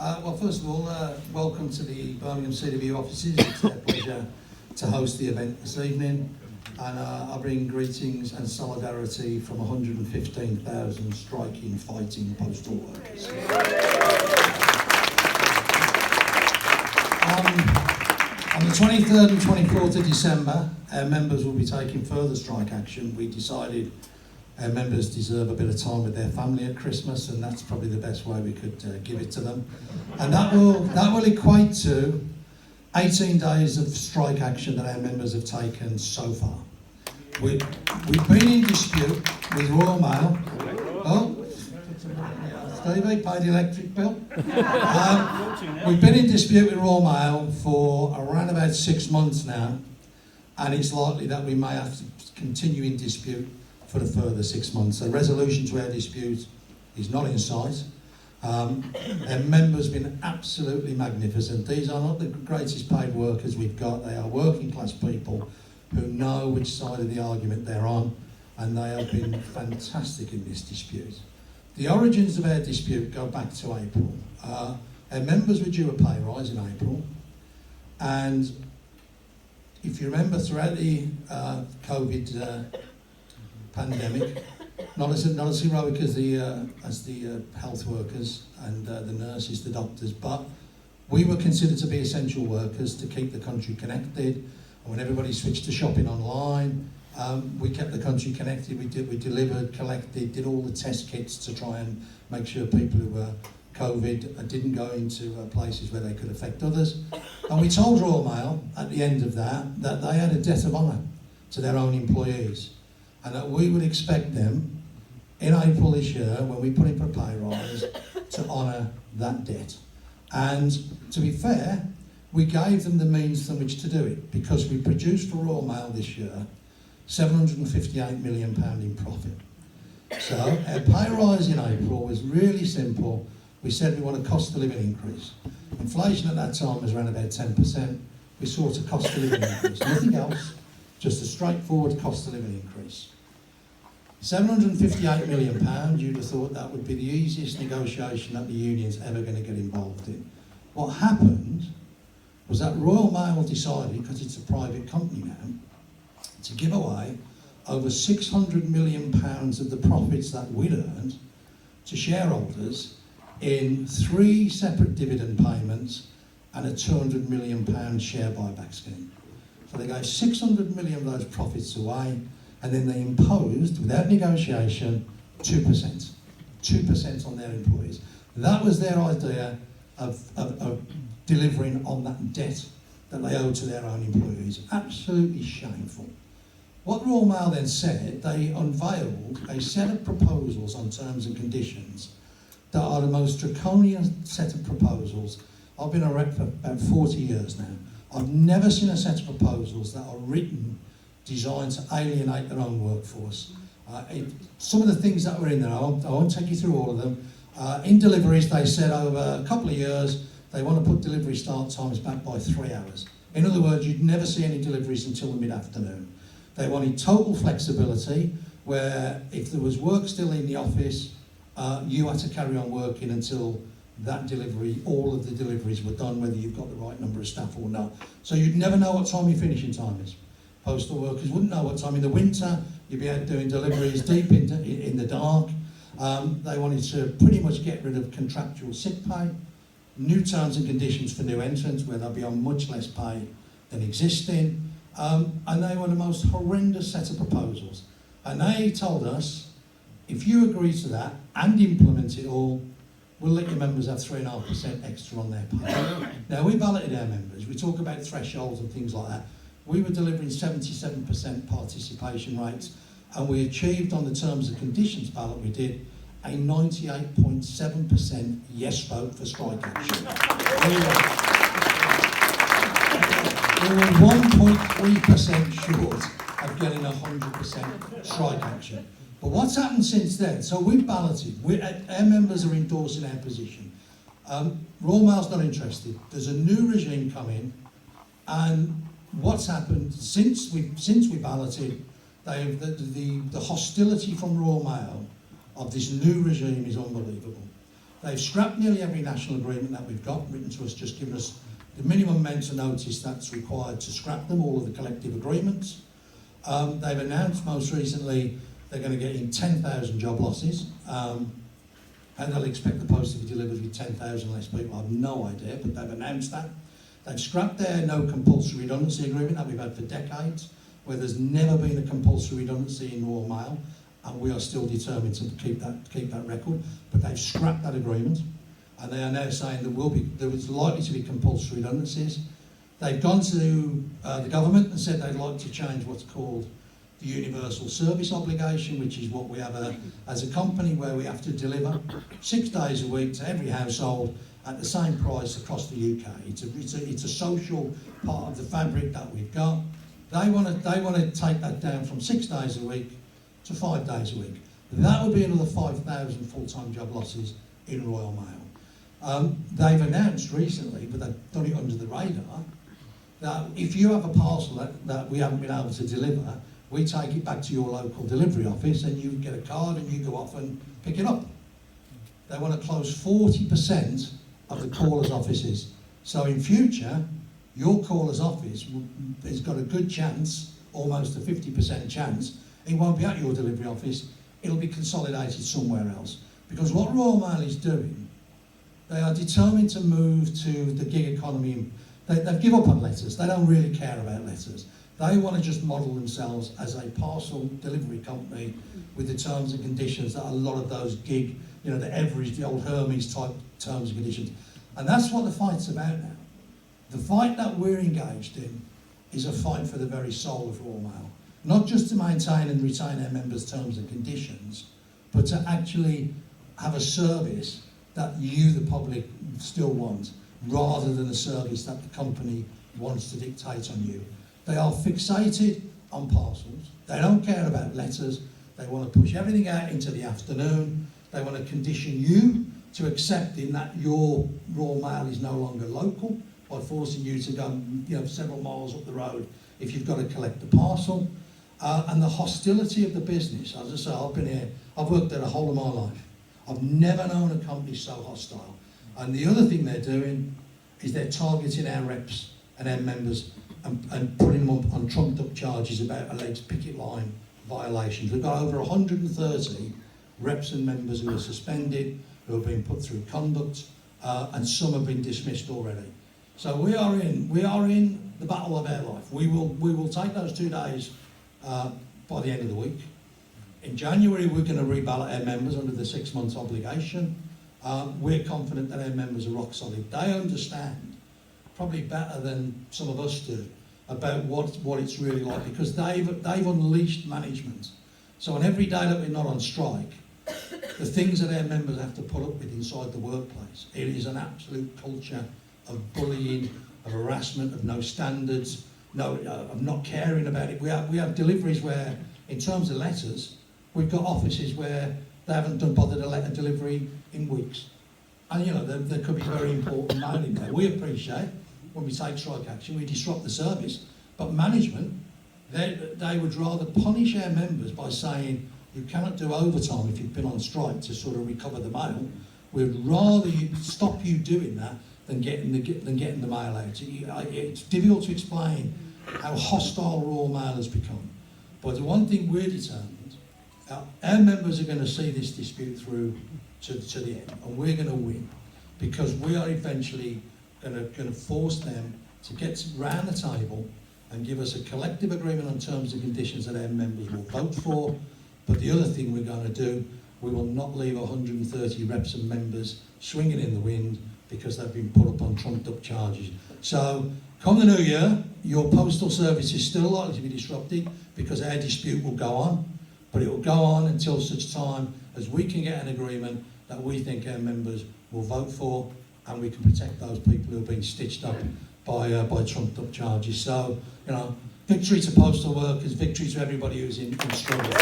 Well, first of all, welcome to the Birmingham CWU offices. It's a pleasure to host the event this evening, and I bring greetings and solidarity from 115,000 striking, fighting postal workers. On the 23rd and 24th of December, our members will be taking further strike action. We decided our members deserve a bit of time with their family at Christmas, and that's probably the best way we could give it to them. And that will equate to 18 days of strike action that our members have taken so far. We've been in dispute with Royal Mail. Oh, Stevie, paid the electric bill. We've been in dispute with Royal Mail for around about 6 months now, and it's likely that we may have to continue in dispute for the further 6 months. A resolution to our dispute is not in sight. Our members have been absolutely magnificent. These are not the greatest paid workers we've got. They are working class people who know which side of the argument they're on, and they have been fantastic in this dispute. The origins of our dispute go back to April. Our members were due a pay rise in April, and if you remember, throughout the COVID pandemic, not as heroic as the health workers and the nurses, the doctors, but we were considered to be essential workers to keep the country connected. And when everybody switched to shopping online, we kept the country connected. We delivered, collected, did all the test kits to try and make sure people who were COVID didn't go into places where they could affect others. And we told Royal Mail at the end of that they had a debt of honour to their own employees, and that we would expect them in April this year, when we put in for a pay rise, to honour that debt. And to be fair, we gave them the means from which to do it, because we produced for Royal Mail this year £758 million in profit. So our pay rise in April was really simple. We said we want a cost of living increase. Inflation at that time was around about 10%. We sought a cost of living increase, nothing else, just a straightforward cost of living increase. £758 million, you'd have thought that would be the easiest negotiation that the union's ever going to get involved in. What happened was that Royal Mail decided, because it's a private company now, to give away over £600 million of the profits that we'd earned to shareholders in 3 separate dividend payments and a £200 million share buyback scheme. So they gave £600 million of those profits away, and then they imposed, without negotiation, 2% on their employees. That was their idea of delivering on that debt that they owed to their own employees. Absolutely shameful. What Royal Mail then said, they unveiled a set of proposals on terms and conditions that are the most draconian set of proposals. I've been a rep for about 40 years now. I've never seen a set of proposals that are written, designed to alienate their own workforce. Some of the things that were in there, I won't take you through all of them. In deliveries, they said over a couple of years, they want to put delivery start times back by 3 hours. In other words, you'd never see any deliveries until the mid-afternoon. They wanted total flexibility, where if there was work still in the office, you had to carry on working until that delivery, all of the deliveries were done, whether you've got the right number of staff or not. So you'd never know what time your finishing time is. Postal workers wouldn't know what time. In the winter, you'd be out doing deliveries deep in the dark. They wanted to pretty much get rid of contractual sick pay, new terms and conditions for new entrants, where they'll be on much less pay than existing. And they were the most horrendous set of proposals. And they told us, if you agree to that and implement it all, we'll let your members have 3.5% extra on their pay. Now, we balloted our members. We talk about thresholds and things like that. We were delivering 77% participation rates, and we achieved on the terms and conditions ballot we did a 98.7% yes vote for strike action. We were 1.3% short of getting 100% strike action. But what's happened since then? So we've balloted. Our members are endorsing our position. Royal Mail's not interested. There's a new regime coming, and what's happened since we balloted? The hostility from Royal Mail of this new regime is unbelievable. They've scrapped nearly every national agreement that we've got, written to us, just giving us the minimum amount of notice that's required to scrap them, all of the collective agreements. They've announced most recently they're going to get in 10,000 job losses. And they'll expect the post to be delivered with 10,000 less people. I have no idea, but they've announced that. They've scrapped their no compulsory redundancy agreement that we've had for decades, where there's never been a compulsory redundancy in Royal Mail, and we are still determined to keep that record. But they've scrapped that agreement, and they are now saying there is likely to be compulsory redundancies. They've gone to the government and said they'd like to change what's called the universal service obligation, which is what we have as a company, where we have to deliver 6 days a week to every household at the same price across the UK. It's a social part of the fabric that we've got. They want to take that down from 6 days a week to 5 days a week. That would be another 5,000 full-time job losses in Royal Mail. They've announced recently, but they've done it under the radar, that if you have a parcel that we haven't been able to deliver, we take it back to your local delivery office and you get a card and you go off and pick it up. They want to close 40% of the caller's offices. So in future, your caller's office has got a good chance, almost a 50% chance, it won't be at your delivery office, it'll be consolidated somewhere else. Because what Royal Mail is doing, they are determined to move to the gig economy. They've given up on letters, they don't really care about letters. They want to just model themselves as a parcel delivery company with the terms and conditions that a lot of those gig, the old Hermes type terms and conditions. And that's what the fight's about now. The fight that we're engaged in is a fight for the very soul of Royal Mail. Not just to maintain and retain our members' terms and conditions, but to actually have a service that you, the public, still want, rather than a service that the company wants to dictate on you. They are fixated on parcels. They don't care about letters. They want to push everything out into the afternoon. They want to condition you to accepting that your Royal Mail is no longer local by forcing you to go several miles up the road if you've got to collect the parcel. And the hostility of the business. As I say, I've been here, I've worked there the whole of my life. I've never known a company so hostile. And the other thing they're doing is they're targeting our reps and our members and putting them on trumped up charges about alleged picket line violations. We've got over 130 reps and members who are suspended, who have been put through conduct, and some have been dismissed already. So we are in the battle of our life. We will take those 2 days by the end of the week. In January, we're going to reballot our members under the 6 months obligation. We're confident that our members are rock solid. They understand, probably better than some of us do, about what it's really like, because they've unleashed management. So on every day that we're not on strike, the things that our members have to put up with inside the workplace, it is an absolute culture of bullying, of harassment, of no standards, of not caring about it. We have deliveries where, in terms of letters, we've got offices where they haven't bothered a letter delivery in weeks. And there could be very important mail in there. We appreciate when we take strike action, we disrupt the service, but management, they would rather punish our members by saying you cannot do overtime if you've been on strike to sort of recover the mail. We'd rather stop you doing that than getting the mail out. It's difficult to explain how hostile Royal Mail has become. But the one thing we're determined, our members are going to see this dispute through to the end, and we're going to win, because we are eventually going to force them to get round the table and give us a collective agreement on terms and conditions that our members will vote for. But the other thing we're going to do, we will not leave 130 reps and members swinging in the wind because they've been put up on trumped up charges. So come the new year, your postal service is still likely to be disrupted because our dispute will go on, but it will go on until such time as we can get an agreement that we think our members will vote for, and we can protect those people who have been stitched up by trumped up charges. So, victory to postal workers, victory to everybody who's in struggle.